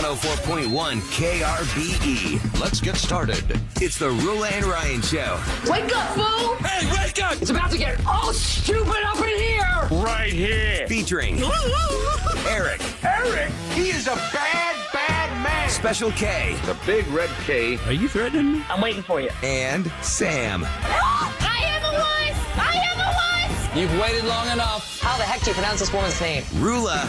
104.1 KRBE. Let's get started. It's the Roula and Ryan Show. Wake up, fool! Hey, wake up! It's about to get all stupid up in here! Right here. Featuring Eric. Eric, he is a bad, bad man. Special K. The big red K. Are you threatening me? I'm waiting for you. And Sam. I am a wife! I am a wife! You've waited long enough. How the heck do you pronounce this woman's name? Roula.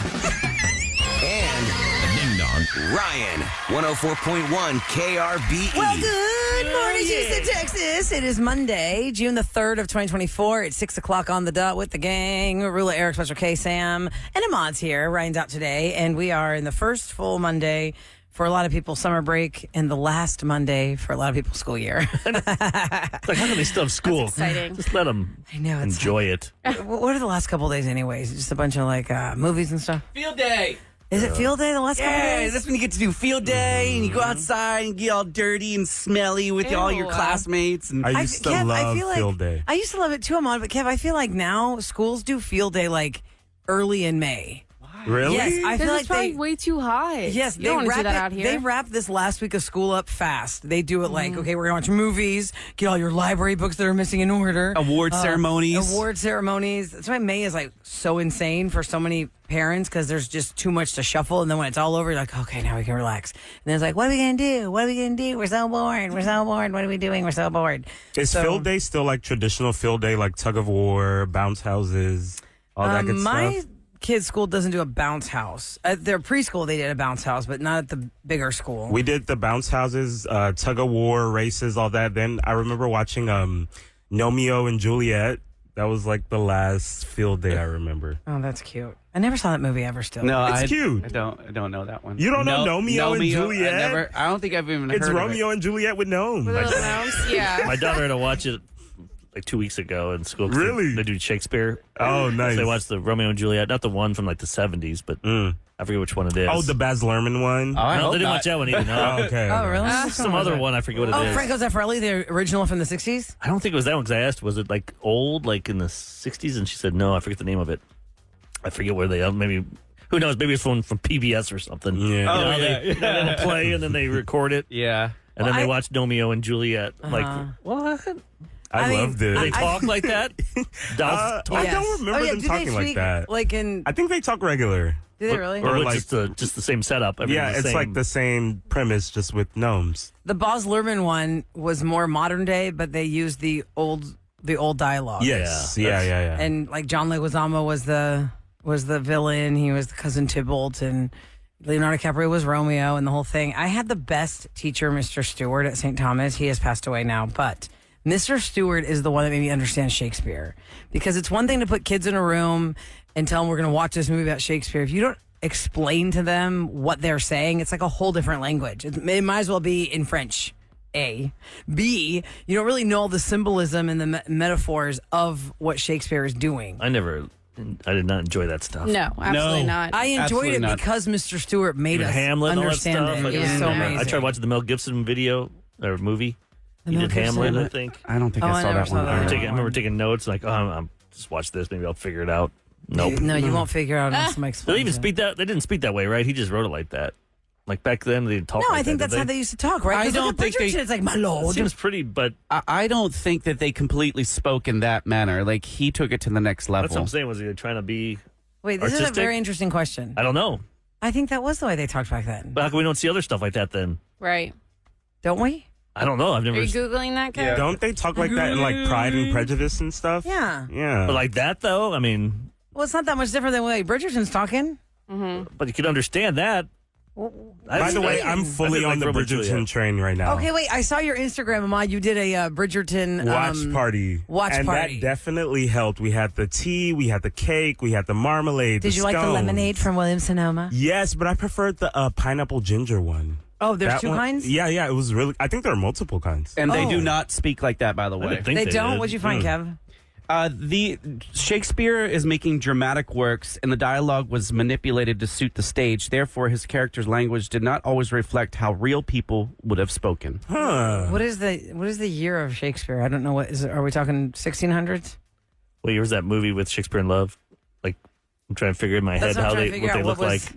And Ding dong. Ryan. 104.1 KRBE. Well, good morning, Houston, Texas. It is Monday, June the 3rd of 2024. It's 6 o'clock on the dot with the gang. Roula, Eric, Special K, Sam, and Ahmad's here. Ryan's out today, and we are in the first full Monday for a lot of people, summer break, and the last Monday for a lot of people, school year. Like, how can they still have school? That's exciting. Just let them I know. It's enjoy it. What are the last couple of days anyways? Just a bunch of like movies and stuff? Field day. Is it field day the last couple of Yeah, days? that's when you get to do field day and you go outside and get all dirty and smelly with all your Ew. classmates. And I used to love field day. I used to love it too, Ahmad, but Kev, I feel like now schools do field day like early in May. Really? Yes, I feel This like is probably they... way too high. Yes, you don't want to do that out here. They wrap this last week of school up fast. They do it like, okay, we're going to watch movies, get all your library books that are missing in order. award ceremonies. Award ceremonies. That's why May is like so insane for so many parents because there's just too much to shuffle. And then when it's all over, you're like, okay, now we can relax. And then it's like, what are we going to do? What are we going to do? We're so bored. We're so bored. What are we doing? We're so bored. Is field day still like traditional field day, like tug of war, bounce houses, all that good My stuff? kids' school doesn't do a bounce house. At their preschool, they did a bounce house, but not at the bigger school. We did the bounce houses, tug of war, races, all that. Then I remember watching Romeo and Juliet. That was like the last field day I remember. Oh, that's cute. I never saw that movie ever still. No, It's cute. I don't know that one. You don't know Romeo and Juliet? I don't think I've even It's heard Romeo and Juliet with gnomes. With little mouse? Yeah. My daughter had to watch it like 2 weeks ago in school. 'Cause Really? They do Shakespeare. Oh, nice. So they watched the Romeo and Juliet, not the one from like the 70s, but I forget which one it is. Oh, the Baz Luhrmann one? of it. I No, hope they didn't not. watch that one either. No. Oh, okay. Oh, really? Some other one, I forget what it is. Oh, Franco Zeffirelli, the original from the 60s? I don't think it was that one because I asked, was it like old, like in the 60s? And she said, no, I forget the name of it. I forget where they, maybe, who knows, maybe it's from PBS or something. Yeah. You know, Oh, they play and then they record it. Yeah. And then Well, they watch Romeo and Juliet. Like, what? I mean, loved it. They talk like that? I don't remember them do they talking like speak, that. Like in, I think they talk regular. do they really? Or Or like, just the same setup. Yeah, Everything's it's the same. like the same premise, just with gnomes. The Baz Luhrmann one was more modern day, but they used the old dialogue. Yes. Yeah, Yeah. And like John Leguizamo was the villain. He was the cousin Tybalt, and Leonardo DiCaprio was Romeo, and the whole thing. I had the best teacher, Mr. Stewart at St. Thomas. He has passed away now, but Mr. Stewart is the one that made me understand Shakespeare, because it's one thing to put kids in a room and tell them we're going to watch this movie about Shakespeare. If you don't explain to them what they're saying, it's like a whole different language. It might as well be in French. A. B, you don't really know all the symbolism and the metaphors of what Shakespeare is doing. I did not enjoy that stuff. No, absolutely not. I enjoyed Absolutely it not. because Mr. Stewart made Even us Hamlet and all that understand stuff. it. Like, It was so yeah. amazing. I tried watching the Mel Gibson video or movie. He Mel did Gibson? Hamlet, I think. I don't think Oh, I I saw never that saw one. that. I remember taking notes, like, I'm just watch this. Maybe I'll figure it out. Nope. No, you won't figure out unless somebody They explains even it. speak that. They didn't speak that way, right? He just wrote it like that. Like back then, they didn't talk. No, like I think that, that's did how they used to talk, right? I 'Cause look don't at think they- Bridgerton, it's like, my It lord. seems pretty, but I don't think that they completely spoke in that manner. Like, he took it to the next level. that's what I'm saying. Was he trying to be? Wait, this is a artistic? very interesting question. I don't know. I think that was the way they talked back then. But how come we don't see other stuff like that then? Right. Don't we? I don't know. I've Are never. you Googling that, Kev? Don't they talk like that in like Pride and Prejudice and stuff? Yeah. Yeah. But like that though, I mean, Well, it's not that much different than the way Bridgerton's talking. but you can understand that. By the way, I'm fully on the Bridgerton train right now. Okay, wait. I saw your Instagram, Ahmad. You did a Bridgerton Watch party. Watch party. That definitely helped. We had the tea, we had the cake, we had the marmalade. Did the you like the scones. lemonade from Williams Sonoma? Yes, but I preferred the pineapple ginger one. Oh, there's That two one- kinds? Yeah, it was really. I think there are multiple kinds. And they do Oh. not speak like that, by the I way. didn't think They don't? did. What'd you find, Kev? The Shakespeare is making dramatic works, and the dialogue was manipulated to suit the stage. Therefore, his character's language did not always reflect how real people would have spoken. Huh. What is the year of Shakespeare? I don't know what is it, are we talking 1600s? What year was that movie with Shakespeare in Love? Like, I'm trying to figure in my That's head what I'm how trying they to figure what they out. look What like. was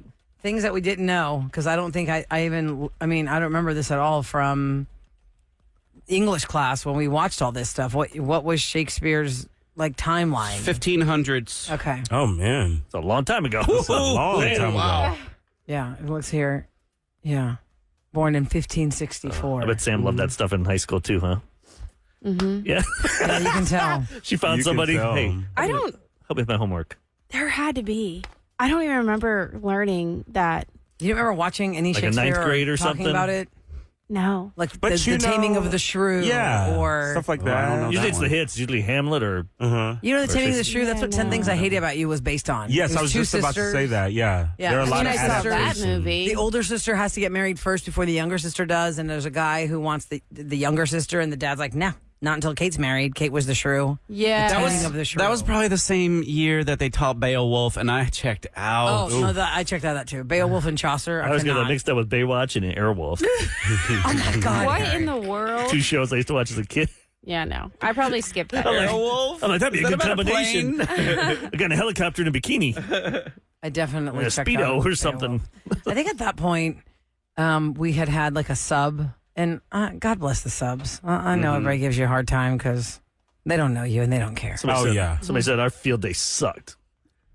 things that we didn't know, because I don't think I don't remember this at all from English class when we watched all this stuff. What was Shakespeare's timeline? 1500s. Okay. Oh man, It's a long time ago. it's a long time ago. Yeah, it looks here. Yeah. Born in 1564. I bet Sam loved that stuff in high school too, huh? Mm-hmm. Yeah. Yeah, you can tell. She found You can somebody. tell. Hey, I don't. help me with my homework. There had to be. I don't even remember learning that. You remember watching any Like a Shakespeare ninth grade or talking something? about it? No. Like But the Taming of the Shrew. Yeah, Or stuff like Oh, I don't know. that. Usually it's one. the hits. Usually Hamlet or You know, the Taming of the Shrew. That's what 10 no. Things I Hated About You was based on. Yes, It I was two just about to sisters. say that. Yeah, Yeah. there are a I lot mean, of I saw that adaptations. movie. The older sister has to get married first before the younger sister does, and there's a guy who wants the younger sister, and the dad's like, "No, not until Kate's married." Kate was the shrew. Yeah. Taming of the Shrew. That was probably the same year that they taught Beowulf, and I checked out. Oh, no, I checked out that too. Beowulf and Chaucer. I was getting that cannot. mixed up with Baywatch and Airwolf. Oh my God. What in the world? Two shows I used to watch as a kid. Yeah, no. I probably skipped that. Beowulf? I'm like, that'd be a Is good that about a combination. I got in a helicopter and a bikini. I definitely A checked Speedo out or something. Beowulf. I think at that point, we had like a sub, and God bless the subs. I know everybody gives you a hard time because they don't know you and they don't care. Somebody Oh, said, yeah. Somebody said our field day sucked.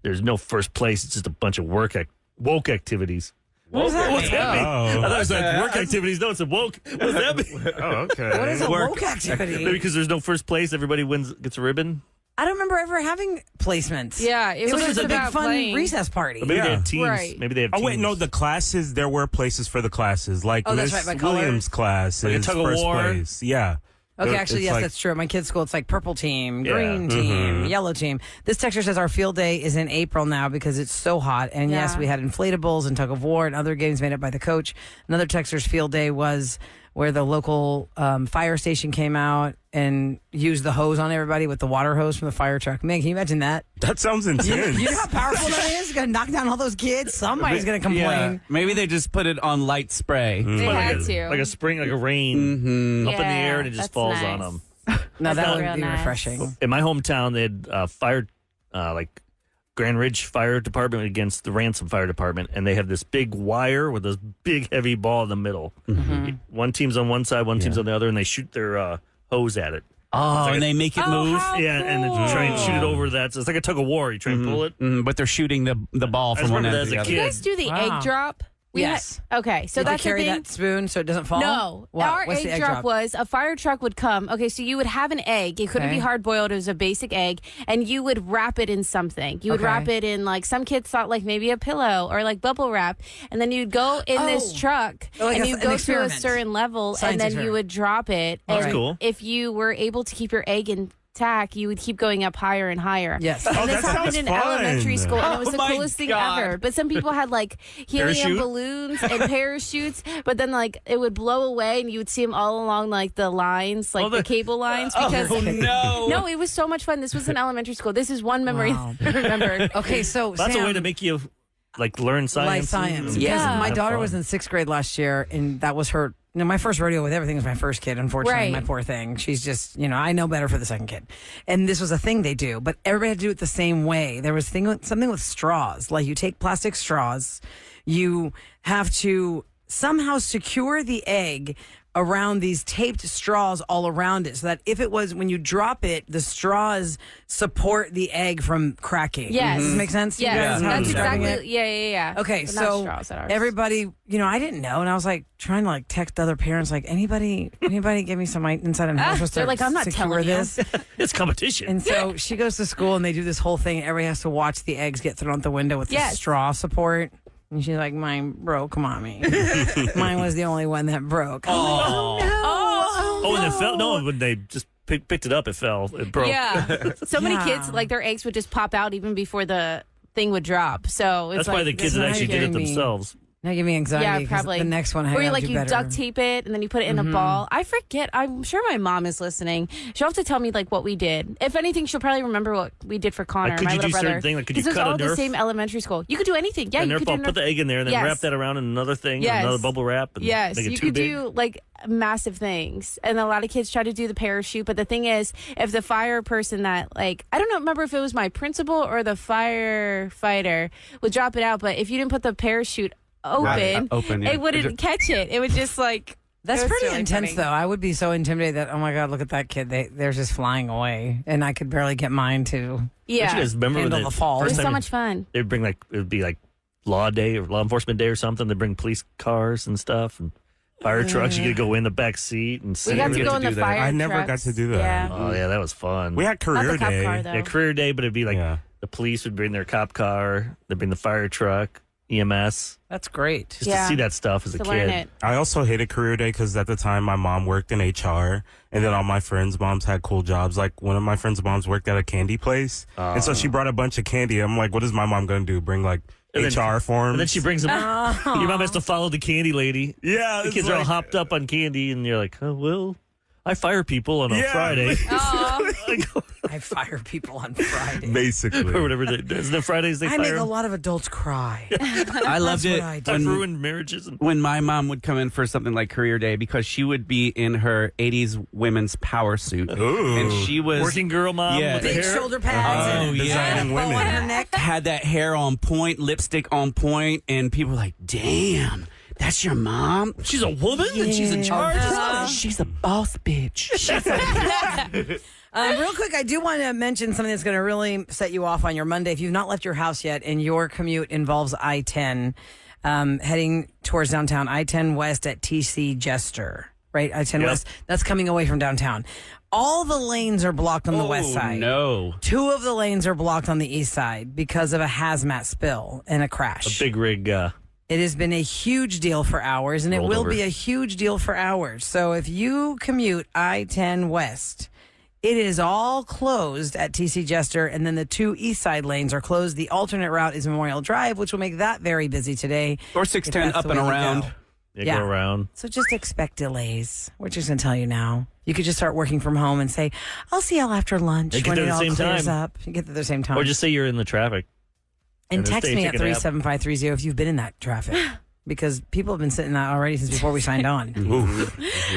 There's no first place. It's just a bunch of woke activities. What's that mean? I thought it was like work activities. No, it's a woke. What does that mean? Oh, okay. What is a Work woke activity? Maybe because there's no first place, everybody gets a ribbon. I don't remember ever having placements. Yeah, it was Sometimes just a big about fun playing. recess party. Or maybe they Yeah. had teams. Right. Maybe they have Oh teams. wait, no, the classes. There were places for the classes, like Oh, that's Miss right, by color. Williams' class Like a is tug of first war. place. Yeah. Okay, There- actually, it's yes, like- that's true. At my kid's school, it's like purple team, Yeah. green team, yellow team. This texture says our field day is in April now because it's so hot. And yes, Yeah. we had inflatables and tug of war and other games made up by the coach. Another texter's field day was where the local fire station came out and used the hose on everybody with the water hose from the fire truck. Man, can you imagine that? That sounds intense. You know how powerful that is? It's going to knock down all those kids. Somebody's going to Yeah. complain. Maybe they just put it on light spray. They like had a, to. like a spring, like a rain up in the air, and it just that's falls nice. on them. No, that would real be nice. refreshing. In my hometown, they had fire, like Grand Ridge Fire Department against the Ransom Fire Department, and they have this big wire with this big heavy ball in the middle. One team's on one side, one team's on the other, and they shoot their hose at it. Oh, and they make it move. how Yeah, and then you try and shoot it over that. So it's like a tug of war. You try and pull it. But they're shooting the ball I from just one remember end that to the as a other. You kid. guys do the Wow. egg drop? Yes. Okay, so Did that's they carry the thing. that spoon so it doesn't fall? No, What? our What's the egg drop was a fire truck would come. Okay, so you would have an egg. It couldn't Okay. be hard boiled. It was a basic egg, and you would wrap it in something. You would Okay. wrap it in like some kids thought like maybe a pillow or like bubble wrap, and then you'd go in this Oh. truck Like and an you go to a experiment. certain level, Science and then experiment. you would drop it. That's and cool. if you were able to keep your egg intact, you would keep going up higher and higher. Yes. And Oh, this that happened sounds in fun. elementary school, and it was Oh the my coolest thing God. ever. But some people had like helium Parachute? balloons and parachutes, but then like it would blow away, and you would see them all along like the lines, like the cable lines. Because no. no, it was so much fun. This was in elementary school. This is one memory Wow. I remember. Okay, so That's Sam, a way to make you like learn science. life science. and Because Yeah. my have daughter fun. was in 6th grade last year, and that was her. My first rodeo with everything was my first kid. Unfortunately, Right. my poor thing. She's just, I know better for the second kid. And this was a thing they do, but everybody had to do it the same way. There was something with straws. Like you take plastic straws, you have to somehow secure the egg around these taped straws all around it, so that if it was when you drop it, the straws support the egg from cracking. Yes. Does this make sense? to you Yes, guys how I'm that's describing exactly. it? Yeah. Okay, But not so straws at ours. everybody, I didn't know, and I was like trying to like text other parents, like anybody give me some insight on how I'm supposed they're to like, I'm not secure telling you. this. It's competition. And so she goes to school, and they do this whole thing. And everybody has to watch the eggs get thrown out the window with the Yes. straw support. And she's like, "Mine broke, mommy. Mine was the only one that broke." Oh, and it fell. No, when they just picked it up, it fell. It broke. Yeah. So many Yeah. kids, like their eggs would just pop out even before the thing would drop. So it's That's like, why the kids now that actually you're did it getting me. themselves. Now give me anxiety. Yeah, 'cause probably. The next one, I where you gotta like do you better. duct tape it and then you put it in a ball. I forget. I'm sure my mom is listening. She'll have to tell me like what we did. If anything, she'll probably remember what we did for Connor, Like, could my you little do brother. certain thing? Like, could you Because it was cut a all the Nerf? same elementary school. You could do anything. Yeah, And you Nerf could ball, do put the egg in there, and then Yes. wrap that around in another thing, Yes. another bubble wrap. And Yes, make it you too could big. do like massive things, and a lot of kids try to do the parachute. But the thing is, if the fire person that like I don't know, remember if it was my principal or the firefighter would drop it out, but if you didn't put the parachute open, Open, yeah. it wouldn't catch it. It would just like. That's it was pretty really intense, funny. though. I would be so intimidated that, oh my God, look at that kid. They're just flying away. And I could barely get mine to Don't you Yeah, guys remember when handle the fall. it first was so time much fun. they'd bring it would be like law day or law enforcement day or something. They'd bring police cars and stuff and fire trucks. You get to go in the back seat and We sit. got to get go to in the do that. fire. I never got trucks. to do that. Yeah. Oh yeah, that was fun. We had Not career the cop day. car though. Yeah, career day, but it'd be like Yeah. the police would bring their cop car, they'd bring the fire truck, EMS. That's great. Just Yeah. to see that stuff as a to kid. learn it. I also hated career day because at the time my mom worked in HR, and then all my friends' moms had cool jobs. Like one of my friends' moms worked at a candy place, and so she brought a bunch of candy. I'm like, what is my mom gonna do? Bring like And then- HR forms? And then she brings them. Your mom has to follow the candy lady. yeah, The it's kids are all like- hopped up on candy, and you're like, oh, well, I fire people on a Yeah. Friday. I fire people on Friday. basically. or whatever. Isn't it Fridays they I fire make a them? lot of adults cry. I loved what it I do. I've when, ruined marriages. And when my mom would come in for something like career day because she would be in her 80s women's power suit. Ooh. And she was working girl mom Yeah. with the Big hair. shoulder pads Oh, and yeah. Designing bow on women. her neck. had that hair on point, lipstick on point, and people were like, damn, that's your mom? She's a woman and she's in charge. She's a boss bitch. Real quick, I do want to mention something that's going to really set you off on your Monday. If you've not left your house yet and your commute involves I-10, heading towards downtown, I-10 West at TC Jester, right? I-10 Yep. West, that's coming away from downtown. All the lanes are blocked on the west side. No. 2 of the lanes are blocked on the east side because of a hazmat spill and a crash. A big rig. It has been a huge deal for hours, and it Rolled will over. be a huge deal for hours. So if you commute I-10 West, it is all closed at TC Jester, and then the 2 east side lanes are closed. The alternate route is Memorial Drive, which will make that very busy today. Or if 610 that's up the and way you around. go. They Yeah. go around. So just expect delays. We're just going to tell you now. You could just start working from home and say, I'll see y'all after lunch They get when there it at all the same clears time. up. You get there at the same time. Or just say you're in the traffic. and and text stay me at taking a nap. 37530 if you've been in that traffic. Because people have been sitting that already since before we signed on.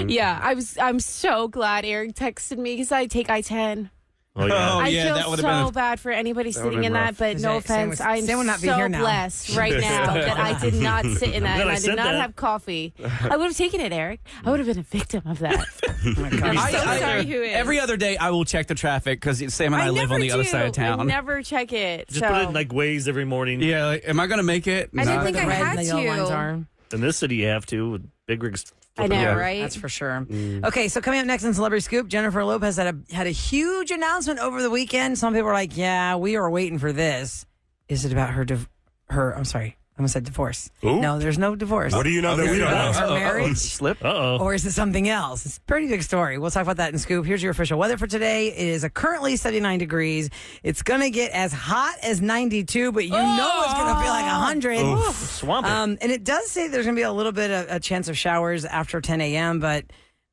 Yeah, I'm so glad Eric texted me because I take I-10. Oh, yeah. Oh, I yeah, feel that would've so been a- bad for anybody sitting would've in been that, rough. but no Sam offense, would- I'm Sam would not be so here now. blessed right now that I did not sit in that and Then I I did said not that. have coffee. I would have taken it, Eric. I would have been a victim of that. I'm I- so I- sorry who is. Every other day, I will check the traffic because Sam and I live never on the other do. side of town. I never check it. Just so. put it in like Waze every morning. Yeah, like, am I going to make it? I didn't No. think The I red had and the yellow lines to. are. In this city, you have to with big rigs. I know, Yeah. right? That's for sure. Okay, so coming up next in Celebrity Scoop, Jennifer Lopez had a huge announcement over the weekend. Some people were like, "Yeah, we were waiting for this." Is it about her? I'm sorry, I almost said divorce. Ooh. No, there's no divorce. What do you know that we don't About know? her marriage, Slip? Uh-oh. or is it something else? It's a pretty big story. We'll talk about that in Scoop. Here's your official weather for today. It is currently 79 degrees. It's gonna get as hot as 92, but you know it's gonna feel like 100. Swamp it. And it does say there's going to be a little bit of a chance of showers after 10 a.m., but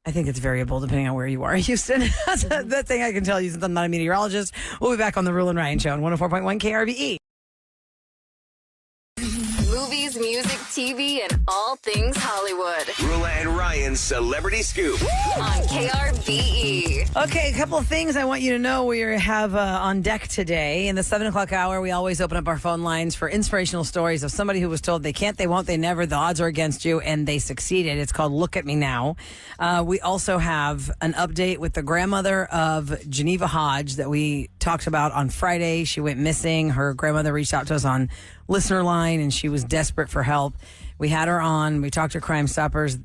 I think it's variable depending on where you are in Houston. That's that thing I can tell you since I'm not a meteorologist. We'll be back on the Roula and Ryan Show on 104.1 KRBE. Movies, music, TV, and all things Hollywood Roula and Ryan's Celebrity Scoop. on KRBE. Okay, a couple of things I want you to know we have on deck today. In the 7 o'clock hour, we always open up our phone lines for inspirational stories of somebody who was told they can't, they won't, they never, the odds are against you, and they succeeded. It's called Look at Me Now. We also have an update with the grandmother of Geneva Hodge that we talked about on Friday. She went missing. Her grandmother reached out to us on listener line, and she was desperate for help. We had her on. We talked to Crime Stoppers.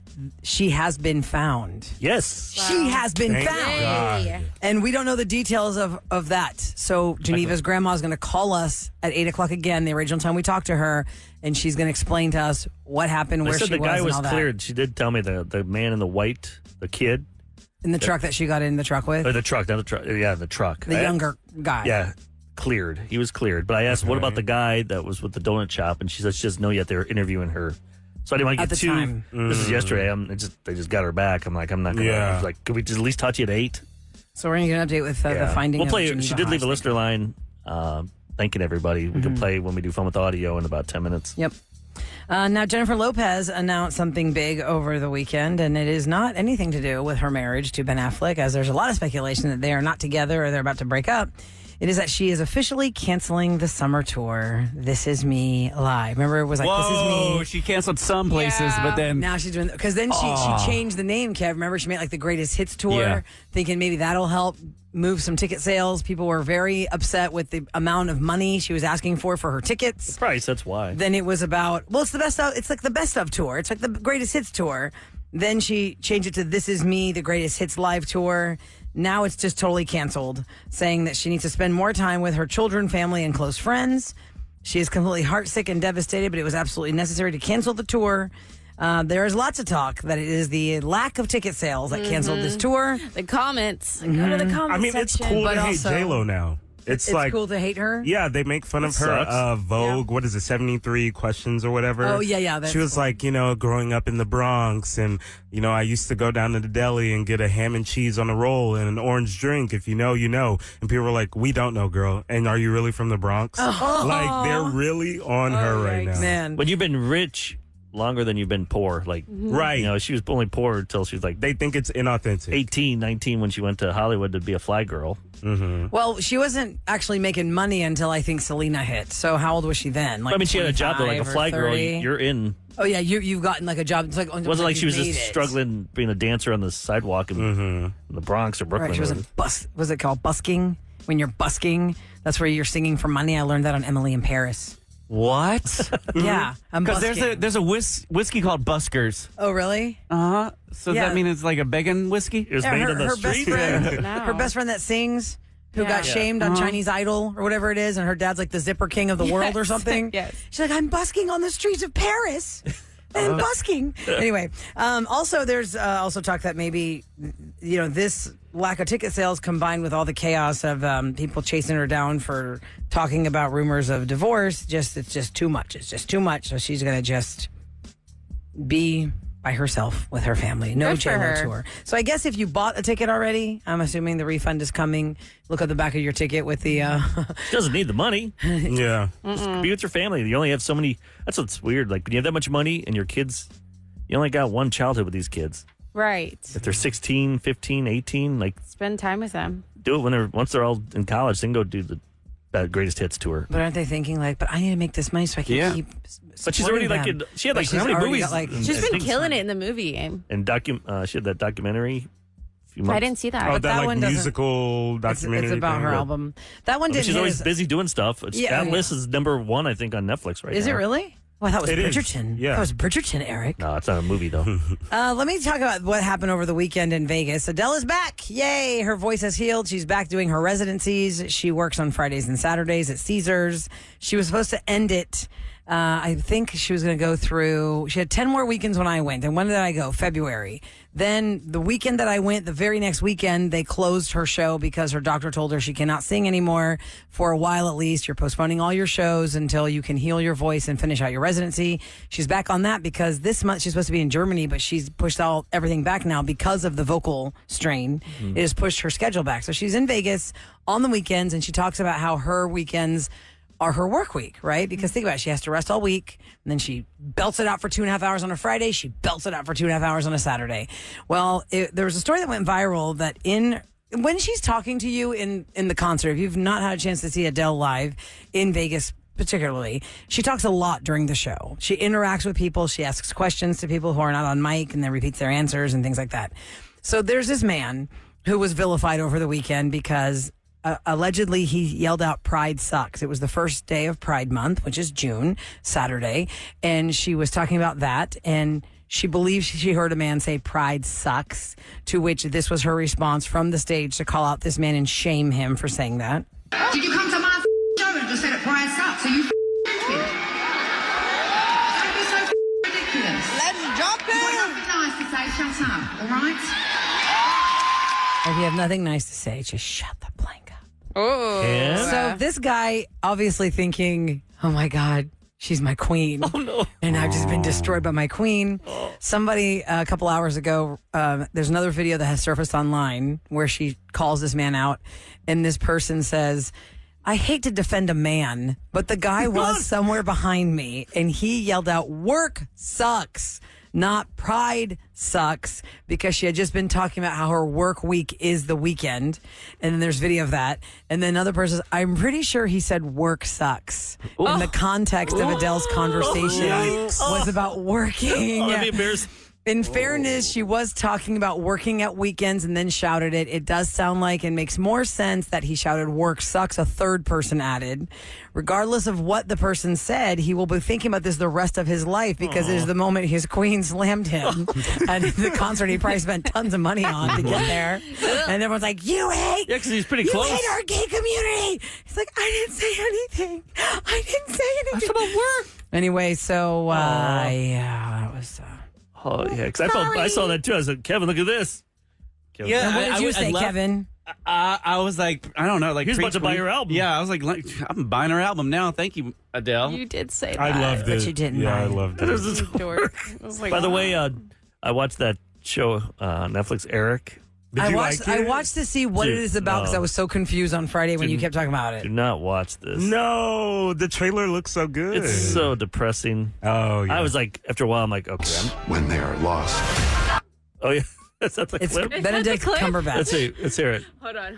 She has been found. Yes. She has been Thank found. God. And we don't know the details of that. So Geneva's grandma is going to call us at 8 o'clock again, the original time we talked to her, and she's going to explain to us what happened, They where said she the guy was, was and all cleared. She did tell me the man in the white, the kid, that. In the truck that she got in the truck with, or the truck, not the truck. Yeah, the truck. the younger guy. Yeah, cleared. He was cleared. But I asked, what about the guy that was with the donut shop? And she said she doesn't know yet. They were interviewing her. So I didn't want to At get the too. time. This is yesterday. They just got her back. I'm like, I'm not gonna. Yeah. I was like, could we just at least touch you at 8? So we're going to get an update with the finding. We'll of play. Geneva She did leave a Hodge. listener line, thanking everybody. We can play when we do Fun with Audio in about 10 minutes. Yep. Now, Jennifer Lopez announced something big over the weekend, and it is not anything to do with her marriage to Ben Affleck, as there's a lot of speculation that they are not together or they're about to break up. It is that she is officially canceling the summer tour. This Is Me live. Remember, it was like, This Is Me. She canceled some places, but then Now she's doing, because then she changed the name, Kev. Remember, she made like the Greatest Hits tour, thinking maybe that'll help move some ticket sales. People were very upset with the amount of money she was asking for her tickets. The price, that's why. Then it was about, it's the best of, it's like the best of tour. It's like the Greatest Hits tour. Then she changed it to This Is Me, the Greatest Hits live tour. Now it's just totally canceled, saying that she needs to spend more time with her children, family, and close friends. She is completely heartsick and devastated, but it was absolutely necessary to cancel the tour. There is lots of talk that it is the lack of ticket sales that canceled this tour. The comments. Go to the comments I mean, it's section. cool But to hate also- J-Lo now. It's like, cool to hate her. yeah, they make fun of her. sucks. Vogue, what is it, 73 Questions or whatever? Oh, yeah, that's she was cool. like, growing up in the Bronx, and, I used to go down to the deli and get a ham and cheese on a roll and an orange drink. If you know, you know. And people were like, we don't know, girl. And are you really from the Bronx? Like, they're really on her right now. Man. When you've been rich longer than you've been poor, like, Right. she was only poor until she was like They think it's inauthentic. 18, 19 when she went to Hollywood to be a fly girl. Well, she wasn't actually making money until I think Selena hit. So how old was she then? Like I mean, she had a job though, like a 25 or fly girl. 30? You're in. Oh yeah, you've gotten like a job. It's like It wasn't like she was you just made it. struggling being a dancer on the sidewalk in the Bronx or Brooklyn. Right, she wasn't was it called busking? When you're busking, that's where you're singing for money. I learned that on Emily in Paris. what? Yeah, I'm Because busking. there's a whiskey called Buskers. Oh really? So does Yeah. that mean it's like a begging whiskey? It was made on the best street. friend, No. her best friend that sings, who Yeah. got shamed on Chinese Idol or whatever it is, and her dad's like the zipper king of the world or something. Yes. She's like, I'm busking on the streets of Paris. And busking. Anyway, also there's also talk that maybe this lack of ticket sales combined with all the chaos of people chasing her down for talking about rumors of divorce, it's just too much. It's just too much. So she's gonna just be by herself with her family. No Good for J-Lo her. tour. So I guess if you bought a ticket already, I'm assuming the refund is coming. Look at the back of your ticket with the She doesn't need the money. Yeah. Just be with your family. You only have so many. That's what's weird. Like when you have that much money and your kids, you only got one childhood with these kids. Right. If they're 16, 15, 18, like Spend time with them. do it once they're all in college. Then go do the Greatest Hits tour. But aren't they thinking like, but I need to make this money so I can Yeah. keep But she's already like she had like how many movies? She's been killing it in the movie game. And she had that documentary. A few months. I didn't see that. Oh, But that that like one doesn't- musical documentary. It's about thing, her yeah. album. That one I mean, didn't she's hit always as- busy doing stuff. Yeah, That list is number one, I think, on Netflix right now. Is it really? Well, that was It is. Bridgerton. Yeah. That was Bridgerton, Eric. No, it's not a movie though. Let me talk about what happened over the weekend in Vegas. Adele is back. Yay. Her voice has healed. She's back doing her residencies. She works on Fridays and Saturdays at Caesars. She was supposed to end it. I think she was going to go through. She had 10 more weekends when I went. And when did I go? February. Then the weekend that I went, the very next weekend, they closed her show because her doctor told her she cannot sing anymore for a while at least. You're postponing all your shows until you can heal your voice and finish out your residency. She's back on that because this month she's supposed to be in Germany, but she's pushed everything back now because of the vocal strain. It has pushed her schedule back. So she's in Vegas on the weekends, and she talks about how her weekends are her work week, right? Because think about it, she has to rest all week, and then she belts it out for 2.5 hours on a Friday. She belts it out for 2.5 hours on a Saturday. Well, there was a story that went viral that when she's talking to you in the concert, if you've not had a chance to see Adele live in Vegas particularly, she talks a lot during the show. She interacts with people. She asks questions to people who are not on mic, and then repeats their answers and things like that. So there's this man who was vilified over the weekend because allegedly he yelled out "Pride sucks." It was the first day of Pride Month, which is June, Saturday, and she was talking about that, and she believes she heard a man say "Pride sucks," to which this was her response from the stage to call out this man and shame him for saying that. Did you come to my show and just say that pride sucks? Are you stupid? Don't be so ridiculous. Let's jump in. You've got nothing nice to say, shut up, all right? If you have nothing nice to say, just shut the blank up. Oh. Yeah. So this guy obviously thinking, oh my God, she's my queen. Oh no. And I've just been destroyed by my queen. Somebody a couple hours ago, there's another video that has surfaced online where she calls this man out, and this person says, I hate to defend a man, but the guy was somewhere behind me and he yelled out, "Work sucks." not Pride sucks, because she had just been talking about how her work week is the weekend. And then there's video of that. And then another person, I'm pretty sure he said work sucks. In the context of Adele's conversation was about working. Oh, that'd be embarrassing. In fairness, she was talking about working at weekends and then shouted it. It does sound like and makes more sense that he shouted work sucks, a third person added. Regardless of what the person said, he will be thinking about this the rest of his life, because it is the moment his queen slammed him at the concert he probably spent tons of money on to get there. And everyone's like, you hate, Yeah, because he's pretty you close. hate our gay community. He's like, I didn't say anything. I didn't say anything. Talk about work. Anyway, so yeah, that was... Oh, yeah, because I saw that too. I said, Kevin, look at this. Kevin. And what did you say, Kevin? I was like, I don't know, like He was about to buy her album. Yeah, I was like, I'm buying her album now. Thank you, Adele. You did say that. I loved it. But you didn't. Yeah, I loved it. You dork. I was like, By the way, I watched that show, Netflix, Eric. Did I you watched. like it? I watched to see what it Dude, is about, because no. I was so confused on Friday when you kept talking about Do it. not watch this. No, the trailer looks so good. It's so depressing. Oh, yeah. I was like, after a while, I'm like, okay. When they are lost. Oh, yeah. That's the It's clip. Benedict clip? Cumberbatch. Let's hear it. hold on.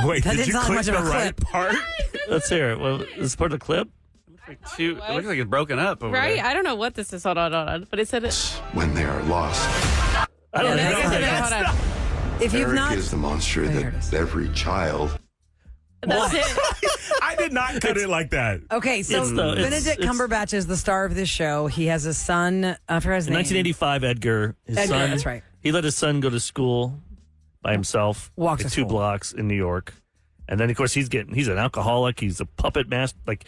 Wait, That did didn't you sound click much of the a right clip. part? Let's hear it. Well, is this part of the clip? It looks like it's broken up over Right? there. I don't know what this is. Hold on. But it said it. When they are lost. I don't Yeah, know. that's Hold on. If you've Eric not, is the monster here it is. that every child. That's it. I did not cut it like that. okay, so Benedict Cumberbatch is the star of this show. He has a son. I forgot his In name. 1985, Edgar, his Edgar, son. that's right. He let his son go to school by himself. Walk to like 2 school. blocks in New York. And then, of course, he's an alcoholic. He's a puppet master. Like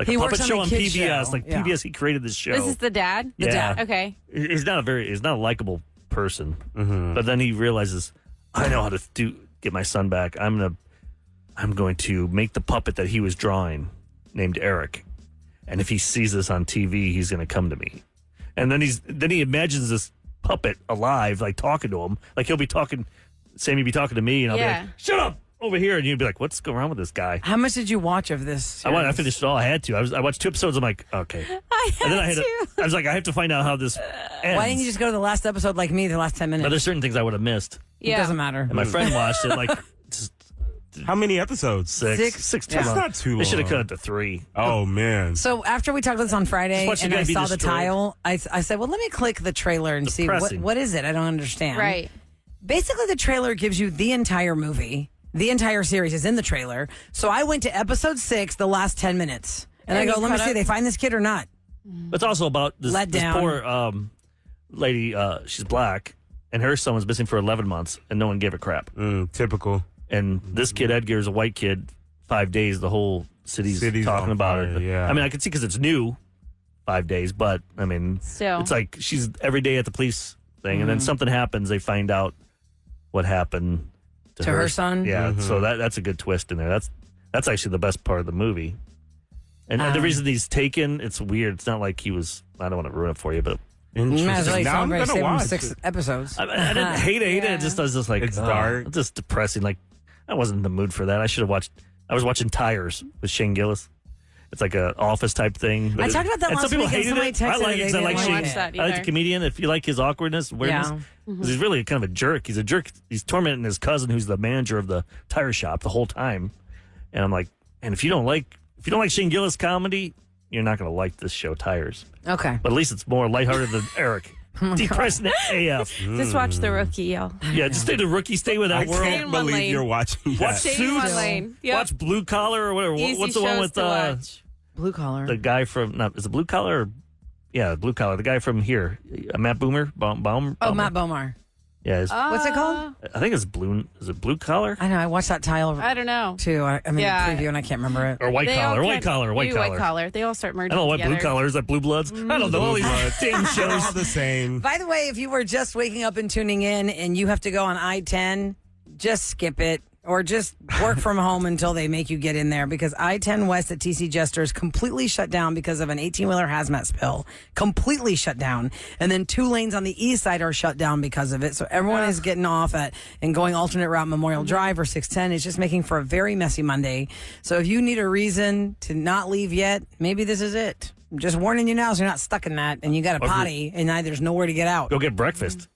He a works puppet on show the on kids' PBS. show. Like Yeah. PBS, he created this show. This is the dad? The dad. Okay. He's not a likable person. But then he realizes, I know how to get my son back. I'm going to make the puppet that he was drawing, named Eric. And if he sees this on TV, he's going to come to me. And then he imagines this puppet alive, like talking to him. Like he'll be talking, Sammy be talking to me, and I'll be Yeah. like, "Shut up over here," and you'd be like, "What's going on with this guy?" How much did you watch of this? I finished it all. I had to. I watched 2 episodes. I'm like, okay. And then I was like, I have to find out how this ends. Why didn't you just go to the last episode like me, the last 10 minutes? But there's certain things I would have missed. It Yeah. doesn't matter. And my friend watched it like just How many episodes? 6 too Yeah. long. That's not too They should have long. cut it to 3. Oh, man. So after we talked about this on Friday Just watch the and guy I be saw the destroyed. tile, I said, well, let me click the trailer and see Depressing. what is it? I don't understand. Right. Basically, the trailer gives you the entire movie. The entire series is in the trailer. So I went to episode 6, the last 10 minutes. And I And go, you let me caught see, up? they find this kid or not? It's also about this Let down. poor lady. She's black, and her son was missing for 11 months, and no one gave a crap. Typical. And this kid, Edgar, is a white kid. 5 days, the whole city's City's talking on about fire, it. yeah. I mean, I can see because it's new, 5 days, but I mean, Still. it's like she's every day at the police thing, and then something happens. They find out what happened to her son? Yeah, so that's a good twist in there. That's actually the best part of the movie. And the reason he's taken, it's weird. It's not like he was. I don't want to ruin it for you, but You might as well Interesting. Now I'm celebrate going to save them watch 6 it. episodes. I didn't hate it. Yeah. It just I was just like It's dark. It's just depressing. Like I wasn't in the mood for that. I should have watched. I was watching Tires with Shane Gillis. It's like a office type thing. I talked about that and last some people week and hated somebody it. I texted like they it 'cause I didn't like like Shane. it. that I like the either. comedian. If you like his awkwardness, weirdness, Yeah. 'cause he's really kind of a jerk. He's a jerk. He's tormenting his cousin, who's the manager of the tire shop, the whole time. And I'm like, and if you don't like Shane Gillis comedy, you're not going to like this show, Tires. Okay. But at least it's more lighthearted than Eric. Depressing AF. Just watch the rookie, y'all. Yeah, just stay the rookie. Stay with I that world. can't in one believe lane. you're watching Watch that. Stay in one Suits. lane. Yep. Watch Blue Collar or whatever. Easy What's the one shows with to watch. Blue collar. the guy from? No, is it Blue Collar? Or, yeah, Blue Collar. The guy from here, Matt Boomer. Baum. Oh, Matt Bomar. Yeah, What's it called? I think it's Blue. Is it Blue Collar I know. I watched that tile I don't know. too. I mean, Yeah. preview, and I can't remember it. or White They Collar? all White get- Collar. White maybe Collar. White collar. They all start I merging don't know what Blue together. Collar is. That Blue Bloods. I don't know all these damn They're shows. all the same. By the way, if you were just waking up and tuning in and you have to go on I-10, just skip it or just work from home until they make you get in there, because I-10 West at TC Jester is completely shut down because of an 18-wheeler hazmat spill. Completely shut down. And then 2 lanes on the east side are shut down because of it. So everyone is getting off at and going alternate route Memorial Drive or 610. It's just making for a very messy Monday. So if you need a reason to not leave yet, maybe this is it. just warning you now so you're not stuck in that and you got a potty and there's nowhere to get out. Go get breakfast.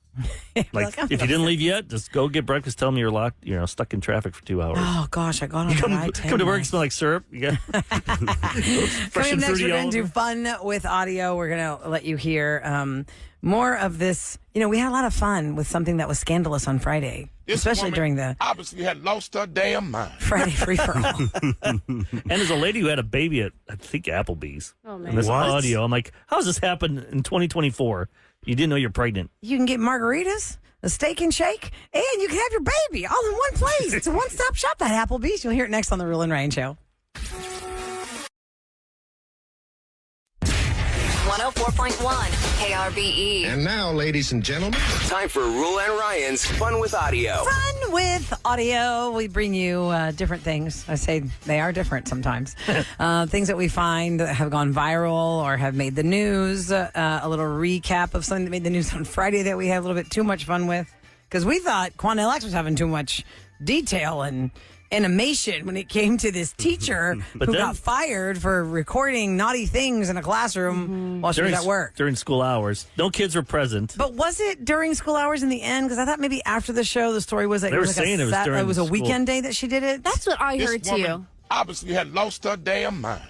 Like, if you didn't leave yet, just go get breakfast. Tell them you're locked, stuck in traffic for 2 hours. Oh, gosh, I got on come to work and smell like syrup. You got Coming up next, we're going to do Fun with Audio. We're going to let you hear more of this. We had a lot of fun with something that was scandalous on Friday, especially during the obviously had lost her damn mind. Friday free-for-all. And there's a lady who had a baby at, I think, Applebee's. Oh, man. And this audio, I'm like, how does this happen in 2024? You didn't know you're pregnant. You can get margaritas, a steak and shake, and you can have your baby all in one place. It's a one-stop shop, that Applebee's. You'll hear it next on the Roula and Ryan Show. 104.1 KRBE. And now, ladies and gentlemen, time for Roula and Ryan's Fun with Audio. Fun with Audio. We bring you different things. I say they are different sometimes. Things that we find that have gone viral or have made the news. A little recap of something that made the news on Friday that we had a little bit too much fun with. Because we thought Quanell X was having too much detail and animation when it came to this teacher who got fired for recording naughty things in a classroom while she was at work. During school hours. No kids were present. But was it during school hours in the end? Because I thought maybe after the show, the story was that they it were was saying it was a weekend day that she did it. That's what I heard, too. Obviously had lost her damn mind.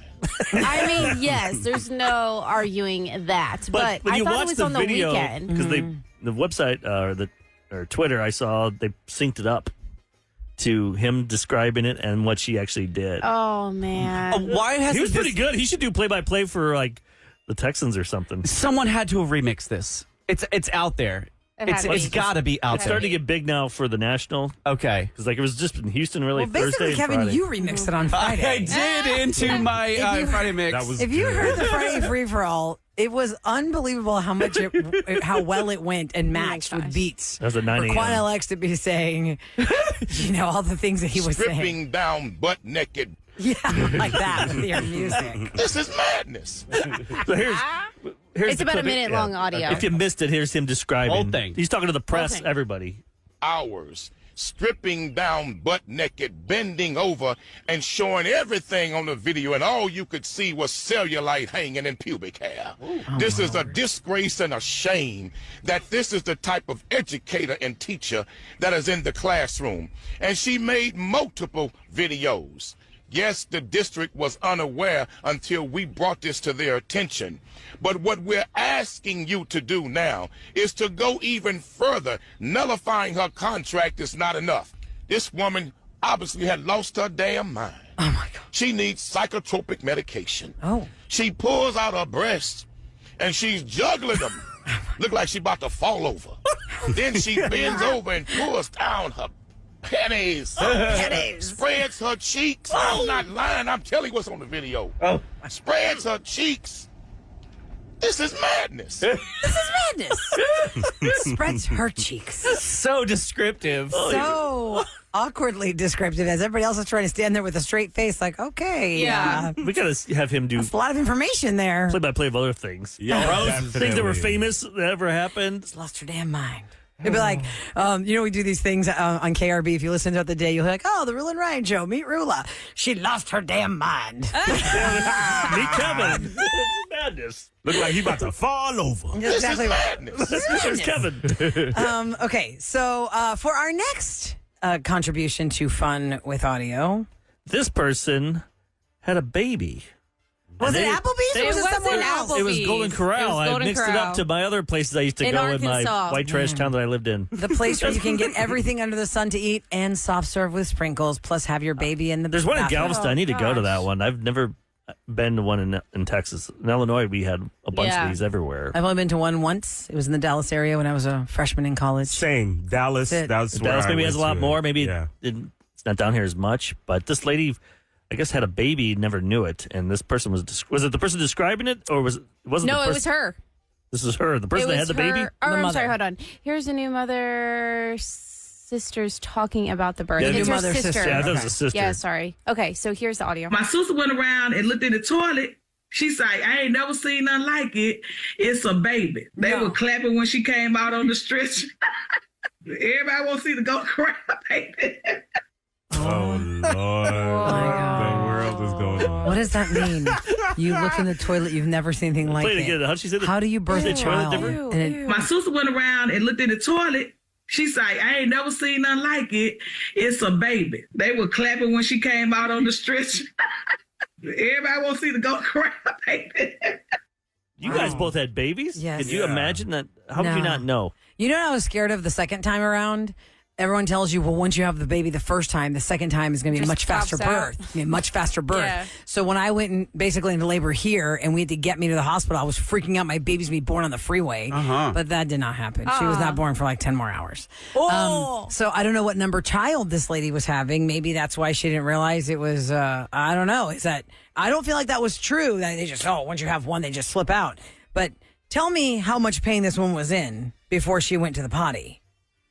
I mean, yes, there's no arguing that. But I thought it was on the weekend. Because the website or Twitter, I saw they synced it up to him describing it and what she actually did. Oh, man. Why has he was pretty good. He should do play-by-play for, like, the Texans or something. Someone had to have remixed this. It's out there. It's got to be out there. It's starting to get big now for the national. Okay. Because, like, it was just in Houston really Basically, Thursday and Kevin, Friday. you remixed it on Friday. I did into my Friday mix. If you heard the Friday free-for-all, it was unbelievable how well it went and matched with beats. That was at 9 For a.m. Quanell X to be saying, all the things that he was saying. Stripping down butt naked. Yeah, like that with your music. This is madness. So here's It's the about a clip. minute-long audio. If you missed it, here's him describing. Whole thing. He's talking to the press, thing. everybody. Hours. Stripping down butt naked, bending over, and showing everything on the video, and all you could see was cellulite hanging in pubic hair. This is a disgrace and a shame that this is the type of educator and teacher that is in the classroom. And she made multiple videos. Yes, the district was unaware until we brought this to their attention. But what we're asking you to do now is to go even further. Nullifying her contract is not enough. This woman obviously had lost her damn mind. Oh, my God. She needs psychotropic medication. Oh. She pulls out her breasts, and she's juggling them. Look like she's about to fall over. Then she bends over and pulls down her pennies. Spreads her cheeks. I'm not lying. I'm telling you what's on the video. Spreads her cheeks. This is madness. Spreads her cheeks. So descriptive. So awkwardly descriptive as everybody else is trying to stand there with a straight face like, okay. Yeah. We got to have him do That's a lot of information there. play-by-play of other things. Yeah, Things that were famous that ever happened. Lost her damn mind. It'd be like, we do these things on KRB. If you listen throughout the day, you'll be like, the Roula and Ryan show. Meet Roula. She lost her damn mind. Meet Kevin. Madness. Look like he about to fall over. This Exactly is right. madness. There's Kevin. Okay, so for our next contribution to Fun with Audio. This person had a baby. Was And it Applebee's or was it somewhere else? It was Golden Corral. I Golden mixed it Corral. up to my other places I used to In go in my Arkansas. white trash town that I lived in. The place where you can get everything under the sun to eat and soft serve with sprinkles, plus have your baby in the There's one in bathroom. Galveston. I need to go to that gosh. one. I've never been to one in Texas. In Illinois, we had a bunch Yeah. of these everywhere. I've only been to one once. It was in the Dallas area when I was a freshman in college. Same. Dallas. That's it. That's where Dallas I maybe has a went lot to. more. Maybe Yeah. it's not down here as much. But this lady, I guess, had a baby, never knew it. And this person was it the person describing it, or was it wasn't? No, the it person? was her. This is her, the person that had the baby. Or, The I'm mother. sorry, hold on. Here's a new mother sisters talking about the birth. Yeah, It's new her mother, sister. sister. Yeah, that was Okay. a sister. Yeah, sorry. Okay, so here's the audio. My sister went around and looked in the toilet. She's like, I ain't never seen nothing like it. It's a baby. They were clapping when she came out on the stretcher. Everybody wants to see the Golden Corral baby. Oh, Lord. The world is going What does that mean? You look in the toilet, you've never seen anything like Play it it. again. How'd she say that? How do you birth a child? And it- My sister went around and looked in the toilet. She's like, I ain't never seen nothing like it. It's a baby. They were clapping when she came out on the stretcher. Everybody wants to see the go cry, baby. You guys both had babies? Yes. Could you imagine that? How would you not know? You know what I was scared of the second time around? Everyone tells you, well, once you have the baby the first time, the second time is going to be a Just much faster pops out. birth. It's gonna be a much faster birth. Yeah. So when I went basically into labor here and we had to get me to the hospital, I was freaking out. My baby's going to be born on the freeway. But that did not happen. She was not born for like 10 more hours. So I don't know what number child this lady was having. Maybe that's why she didn't realize it was, I don't know. Is that, I don't feel like that was true. That they just, once you have one, they just slip out. But tell me how much pain this woman was in before she went to the potty.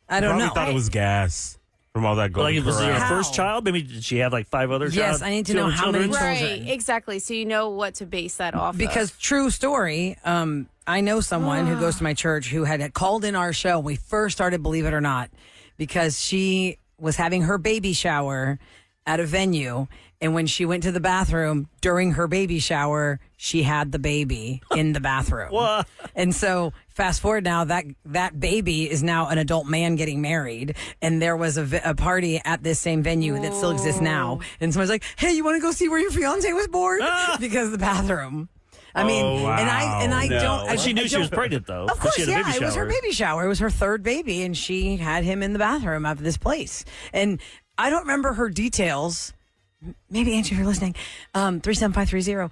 I don't Probably know. thought it was gas from all that going Like, was it her around. first child? Maybe did she have like 5 other Yes, I need to know how many children? children. Right, exactly. So you know what to base that off Because of. true story, I know someone who goes to my church who had called in our show. We first started, believe it or not, because she was having her baby shower at a venue. And when she went to the bathroom during her baby shower, she had the baby in the bathroom. What? And so fast forward now, that baby is now an adult man getting married. And there was a party at this same venue that still exists now. And someone's like, hey, you want to go see where your fiance was born? Because of the bathroom. I mean, and I don't. But she knew she was pregnant, though. Of course, she had a baby it was her shower. baby shower. It was her third baby, and she had him in the bathroom of this place. And I don't remember her details. Maybe Angie, if you're listening, 37530.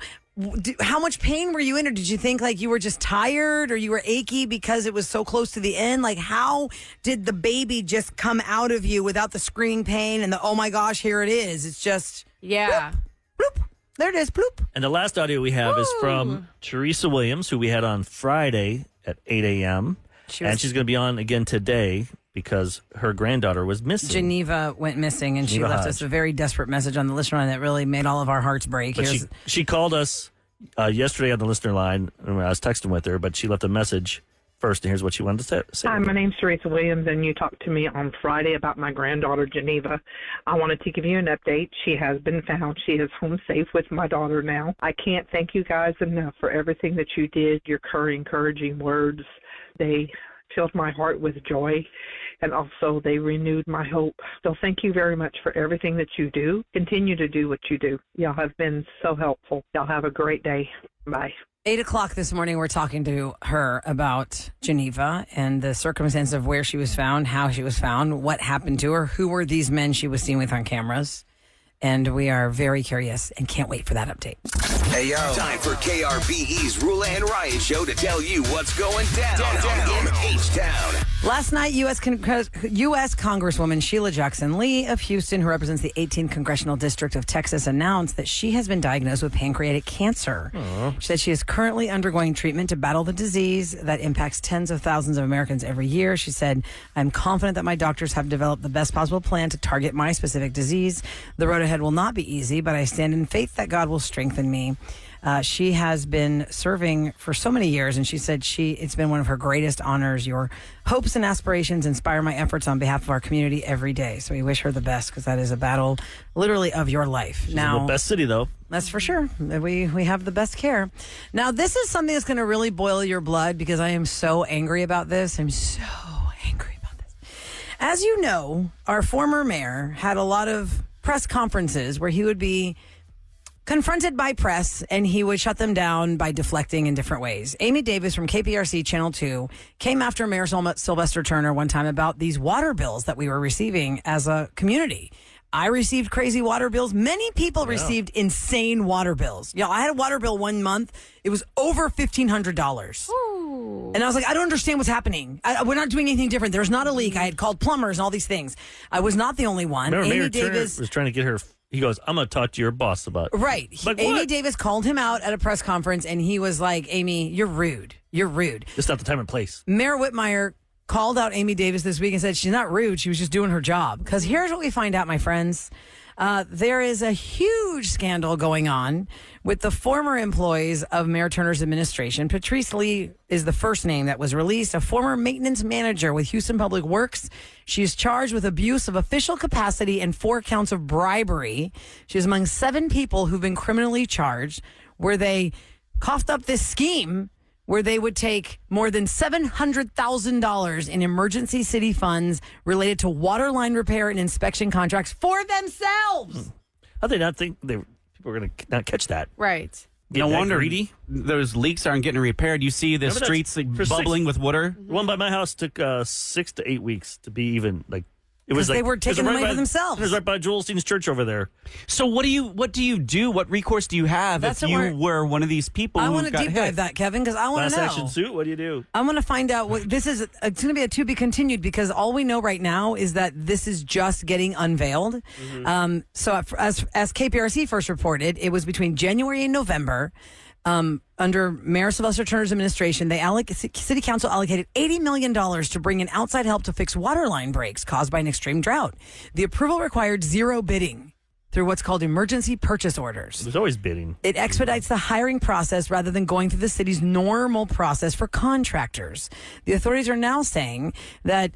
How much pain were you in, or did you think like you were just tired, or you were achy because it was so close to the end? Like, how did the baby just come out of you without the screaming pain and the oh my gosh, here it is? It's just Yeah. bloop, bloop. There it is, bloop. And the last audio we have is from Teresa Williams, who we had on Friday at 8 a.m. And she's going to be on again today because her granddaughter was missing. Geneva went missing, and Geneva she left Hodge. us a very desperate message on the listener line that really made all of our hearts break. But she called us yesterday on the listener line, and I was texting with her, but she left a message first, and here's what she wanted to say. Hi, my name's Teresa Williams, and you talked to me on Friday about my granddaughter, Geneva. I wanted to give you an update. She has been found. She is home safe with my daughter now. I can't thank you guys enough for everything that you did, your encouraging words. They filled my heart with joy, and also they renewed my hope. So thank you very much for everything that you do. Continue to do what you do. Y'all have been so helpful. Y'all have a great day. Bye. 8:00 this morning, we're talking to her about Geneva and the circumstance of where she was found, how she was found, what happened to her, who were these men she was seen with on cameras. And we are very curious and can't wait for that update. Hey, yo. Time for KRBE's Roula and Ryan show to tell you what's going down in H-Town. Last night, U.S. Congresswoman Sheila Jackson Lee of Houston, who represents the 18th Congressional District of Texas, announced that she has been diagnosed with pancreatic cancer. She said she is currently undergoing treatment to battle the disease that impacts tens of thousands of Americans every year. She said, I'm confident that my doctors have developed the best possible plan to target my specific disease. The road ahead will not be easy, but I stand in faith that God will strengthen me. She has been serving for so many years, and she said it's been one of her greatest honors. Your hopes and aspirations inspire my efforts on behalf of our community every day. So we wish her the best, because that is a battle literally of your life. She's in the best city, though. That's for sure. We have the best care. Now, this is something that's going to really boil your blood, because I am so angry about this. I'm so angry about this. As you know, our former mayor had a lot of press conferences where he would be confronted by press and he would shut them down by deflecting in different ways. Amy Davis from KPRC Channel 2 came after Mayor Sylvester Turner one time about these water bills that we were receiving as a community. I received crazy water bills. Many people received insane water bills. Yeah, I had a water bill one month. It was over $1,500. And I was like, I don't understand what's happening. We're not doing anything different. There's not a leak. I had called plumbers and all these things. I was not the only one. Remember, Amy Mayor Davis Turner was trying to get her. He goes, I'm going to talk to your boss about it. Right. Like, Amy what? Davis called him out at a press conference, and he was like, Amy, you're rude. You're rude. Just not the time and place. Mayor Whitmire called out Amy Davis this week and said she's not rude. She was just doing her job. Because here's what we find out, my friends. There is a huge scandal going on with the former employees of Mayor Turner's administration. Patrice Lee is the first name that was released, a former maintenance manager with Houston Public Works. She is charged with abuse of official capacity and 4 counts of bribery. She is among 7 people who've been criminally charged, where they coughed up this scheme where they would take more than $700,000 in emergency city funds related to water line repair and inspection contracts for themselves. How do they not think people are going to not catch that? Right. No wonder those leaks aren't getting repaired. You see the streets bubbling with water. The one by my house took 6 to 8 weeks to be even like. It was Because they were taking the money for themselves. It was right by Joel Osteen's church over there. So what do you do? What recourse do you have if you were one of these people? I who want to got deep hit? dive that, Kevin, because I want to know. Class action suit. What do you do? I want to find out what this is. It's going to be a to be continued because all we know right now is that this is just getting unveiled. So as KPRC first reported, it was between January and November. Under Mayor Sylvester Turner's administration, City Council allocated $80 million to bring in outside help to fix water line breaks caused by an extreme drought. The approval required 0 bidding through what's called emergency purchase orders. There's always bidding. It expedites the hiring process rather than going through the city's normal process for contractors. The authorities are now saying that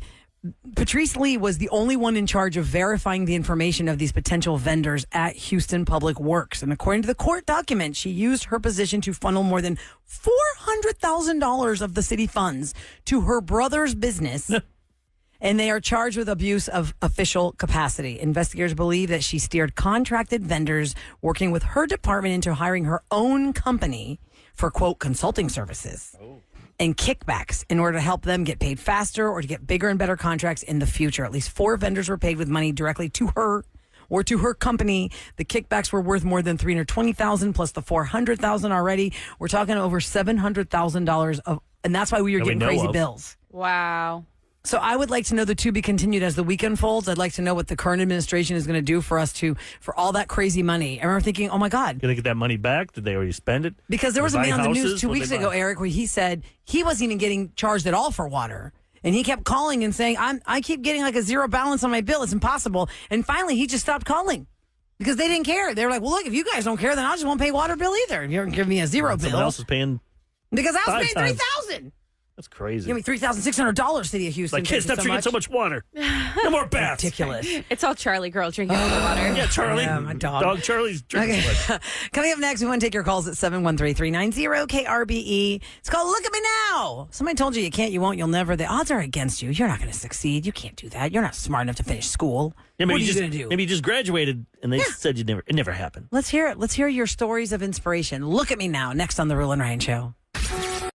Patrice Lee was the only one in charge of verifying the information of these potential vendors at Houston Public Works. And according to the court document, she used her position to funnel more than $400,000 of the city funds to her brother's business. And they are charged with abuse of official capacity. Investigators believe that she steered contracted vendors working with her department into hiring her own company for, quote, consulting services. And kickbacks in order to help them get paid faster or to get bigger and better contracts in the future. At least 4 vendors were paid with money directly to her or to her company. The kickbacks were worth more than $320,000 plus the $400,000 already. We're talking over $700,000 of, and that's why we were getting crazy bills. Wow. So I would like to know the to be continued as the week unfolds. I'd like to know what the current administration is going to do for us for all that crazy money. I remember thinking, oh my God. Going to get that money back? Did they already spend it? Because there was a man on the news 2 weeks ago, Eric, where he said he wasn't even getting charged at all for water. And he kept calling and saying, I keep getting like a 0 balance on my bill. It's impossible. And finally, he just stopped calling because they didn't care. They were like, well, look, if you guys don't care, then I just won't pay water bill either. You don't give me a 0 bill. Someone else is paying. Because I was paying $3,000. That's crazy. Give me $3,600, City of Houston. Like, kids, stop drinking so much water. No more baths. Ridiculous. It's all Charlie girl drinking all the water. Yeah, Charlie. Yeah, my dog. Dog Charlie's drinking so much. Coming up next, we want to take your calls at 713-390-KRBE. It's called Look at Me Now. Somebody told you can't, you won't, you'll never. The odds are against you. You're not going to succeed. You can't do that. You're not smart enough to finish school. Yeah, what are you going to do? Maybe you just graduated and they said it never happened. Let's hear it. Let's hear your stories of inspiration. Look at me now. Next on The Roula and Ryan Show.